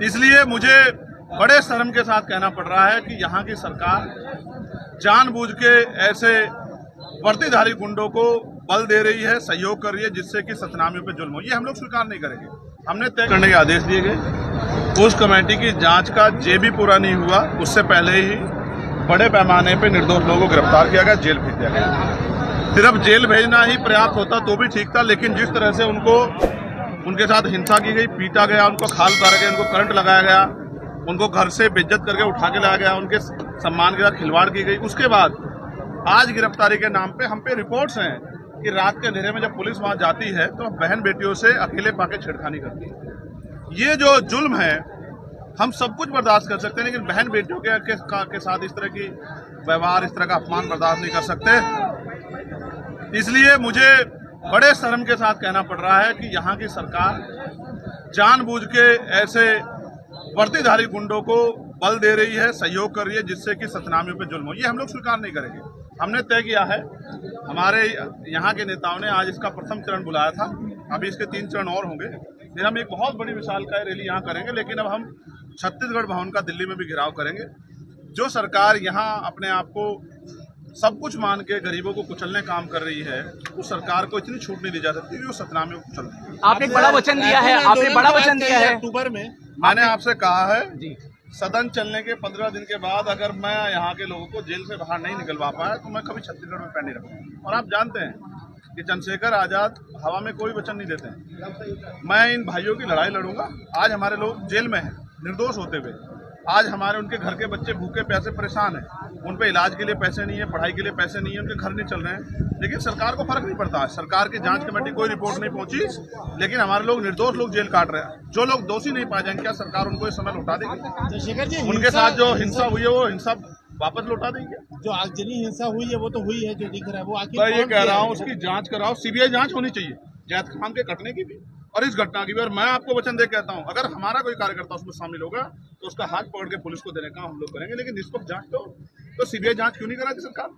इसलिए मुझे बड़े शर्म के साथ कहना पड़ रहा है कि यहाँ की सरकार जानबूझ के ऐसे वर्दीधारी गुंडों को बल दे रही है, सहयोग कर रही है, जिससे कि सतनामियों पे जुल्म हो। ये हम लोग स्वीकार नहीं करेंगे। हमने तय करने के आदेश दिए गए। उस कमेटी की जांच का जे भी पूरा नहीं हुआ, उससे पहले ही बड़े पैमाने पे निर्दोष लोगों को गिरफ्तार किया गया, जेल भेज दिया गया। सिर्फ जेल भेजना ही पर्याप्त होता तो भी ठीक था, लेकिन जिस तरह से उनके साथ हिंसा की गई, पीटा गया, उनको खाल उतारा गया, उनको करंट लगाया गया, उनको घर से बेइज्जत करके उठा के लाया गया, उनके सम्मान के साथ खिलवाड़ की गई। उसके बाद आज गिरफ्तारी के नाम पे हम पे रिपोर्ट्स हैं कि रात के अंधेरे में जब पुलिस वहां जाती है तो बहन बेटियों से अकेले पाके छेड़खानी करती है। ये जो जुल्म है, हम सब कुछ बर्दाश्त कर सकते हैं, लेकिन बहन बेटियों के साथ इस तरह की व्यवहार, इस तरह का अपमान बर्दाश्त नहीं कर सकते। इसलिए मुझे बड़े शर्म के साथ कहना पड़ रहा है कि यहाँ की सरकार जानबूझ के ऐसे वर्दीधारी गुंडों को बल दे रही है, सहयोग कर रही है, जिससे कि सतनामियों पे जुल्म हो। ये हम लोग स्वीकार नहीं करेंगे। हमने तय किया है, हमारे यहाँ के नेताओं ने आज इसका प्रथम चरण बुलाया था, अभी इसके 3 चरण और होंगे। फिर हम एक बहुत बड़ी विशालकाय रैली यहाँ करेंगे, लेकिन अब हम छत्तीसगढ़ भवन का दिल्ली में भी घेराव करेंगे। जो सरकार यहाँ अपने आप को सब कुछ मान के गरीबों को कुचलने काम कर रही है, उस सरकार को इतनी छूट नहीं दी जा सकती कि वो सतनामियों को कुचल रही है। आपने बड़ा वचन दिया है, आपने बड़ा वचन दिया है अक्टूबर में। मैंने आपसे कहा है जी, सदन चलने के 15 दिन के बाद अगर मैं यहाँ के लोगों को जेल से बाहर नहीं निकलवा पाया तो मैं कभी छत्तीसगढ़ में पैर नहीं रखूंगा। और आप जानते हैं कि चंद्रशेखर आजाद हवा में कोई वचन नहीं देते हैं। मैं इन भाइयों की लड़ाई लड़ूंगा। आज हमारे लोग जेल में हैं निर्दोष होते हुए। आज हमारे उनके घर के बच्चे भूखे प्यासे परेशान हैं, उन पे इलाज के लिए पैसे नहीं है, पढ़ाई के लिए पैसे नहीं है, उनके घर नहीं चल रहे हैं, लेकिन सरकार को फर्क नहीं पड़ता है। सरकार की जांच कमेटी कोई रिपोर्ट नहीं पहुंची, लेकिन हमारे लोग निर्दोष लोग जेल काट रहे हैं। जो लोग दोषी नहीं पाए जाएंगे, क्या सरकार उनको इस समय लौटा देगी? उनके साथ जो हिंसा हुई है वो हिंसा वापस लौटा देंगे। जो आगजनी हिंसा हुई है वो तो हुई है, जो दिख रहा है वो आखिर मैं ये कह रहा हूँ उसकी जांच कराओ, सीबीआई जांच होनी चाहिए, जैद खान के कटने की भी और इस घटना की भी। और मैं आपको वचन दे कहता हूँ, अगर हमारा कोई कार्यकर्ता उसमें शामिल होगा तो उसका हाथ पकड़ के पुलिस को देने का हम लोग करेंगे। लेकिन निष्पक्ष जांच तो सीबीआई जांच क्यों नहीं कराती सरकार?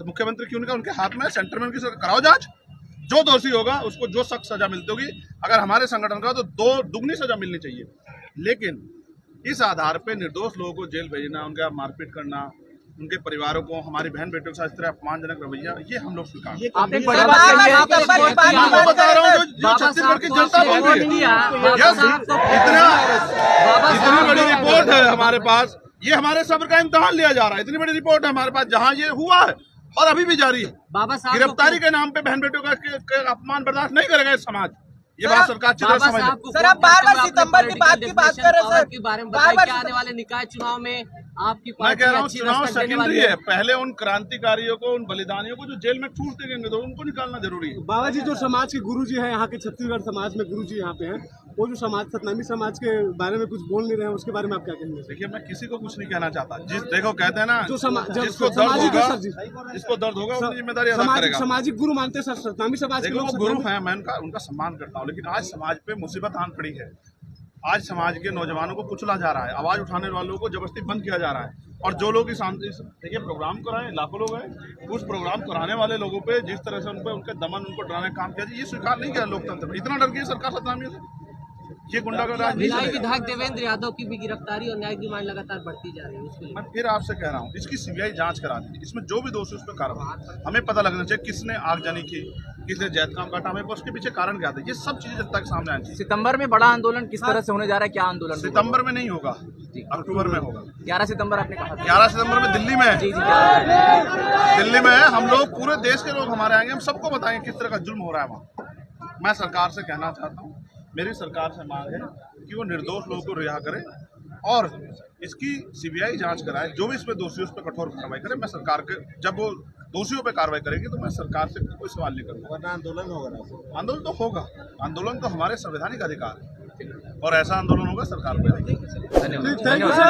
मुख्यमंत्री क्यों नहीं करा? उनके हाथ में सेंटर में उनकी कराओ जांच। जो दोषी होगा उसको जो सख्त सजा मिलती होगी, अगर हमारे संगठन का तो 2 दुगनी सजा मिलनी चाहिए। लेकिन इस आधार पर निर्दोष लोगों को जेल भेजना, उनका मारपीट करना, उनके परिवारों को, हमारी बहन बेटियों के साथ इस तरह अपमानजनक रवैया, ये हम लोग स्वीकार करते हैं। आपने बड़ा वचन बता रहा हूँ जो छत्तीसगढ़ की जनता बोल रही है। इतनी बड़ी रिपोर्ट है हमारे पास, ये हमारे सब्र का इम्तिहान लिया जा रहा है। इतनी बड़ी रिपोर्ट है हमारे पास जहाँ ये हुआ है और अभी भी जारी है। गिरफ्तारी के नाम पे बहन बेटियों का अपमान बर्दाश्त नहीं करेगा इस समाज। ये बात सरकार अच्छी तरह समझ ले। सर, आप बार-बार सितंबर की बात कर रहे हैं सर, बारे में बताइए आने वाले निकाय चुनाव में आपकी मैं कह रहा हूँ चुनाव सेकेंडरी है। पहले उन क्रांतिकारियों को, उन बलिदानियों को जो जेल में ठूसते गए तो उनको निकालना जरूरी है। बाबा जी, जो समाज के गुरुजी हैं, यहाँ के छत्तीसगढ़ समाज में गुरुजी यहाँ पे हैं, वो जो समाज सतनामी समाज के बारे में कुछ बोल नहीं रहे हैं, उसके बारे में आप क्या कहेंगे? देखिए, मैं किसी को कुछ नहीं कहना चाहता। देखो कहते हैं ना, जो जिसको दर्द होगा वो जिम्मेदारी अदा करेगा। सामाजिक गुरु मानते हैं सर, सतनामी समाज के लोग गुरु हैं, मैं उनका सम्मान करता हूँ, लेकिन आज समाज पे मुसीबत आन पड़ी है। आज समाज के नौजवानों को कुचला जा रहा है, आवाज उठाने वालों को जबरदस्ती बंद किया जा रहा है। और जो लोग इस देखिए प्रोग्राम कराए, लाखों लोग हैं, उस प्रोग्राम कराने वाले लोगों पे जिस तरह से उनके दमन, उनको डराने का काम किया जाए, ये स्वीकार नहीं किया लोकतंत्र में। इतना डर गई सरकार सतनामी से, ये गुंडागर्दी राज नहीं चलेगा। विधायक देवेंद्र यादव की भी गिरफ्तारी और न्यायिक डिमांड लगातार बढ़ती जा रही है, उसके लिए मैं फिर आपसे कह रहा हूँ, इसकी सीबीआई जांच करा दी, इसमें जो भी दोषी उस पर कार्रवाई। हमें पता लगना चाहिए किसने आगजनी की, किसने जैद काम काटा, हमें उसके पीछे कारण क्या था, ये सब चीजें जनता के सामने आनी चाहिए। सितंबर में बड़ा आंदोलन किस तरह से होने जा रहा है? क्या आंदोलन? सितंबर में नहीं होगा, अक्टूबर में होगा। 11 सितंबर आपने कहा। 11 सितंबर में दिल्ली में है। जी, दिल्ली में है। हम लोग, पूरे देश के लोग हमारे आएंगे, हम सबको बताएंगे किस तरह का जुल्म हो रहा है वहाँ। मैं सरकार से कहना चाहता हूँ, मेरी सरकार से मांग है कि वो निर्दोष लोगों को रिहा करे और इसकी सीबीआई जांच कराए। जो भी इसमें दोषी, उस पर कठोर कार्रवाई करे। मैं सरकार के, जब वो दोषियों पे कार्रवाई करेगी तो मैं सरकार से कोई सवाल नहीं करूँगा। आंदोलन होगा? आंदोलन तो होगा, आंदोलन तो हमारे संवैधानिक अधिकार है और ऐसा आंदोलन होगा सरकार को। धन्यवाद।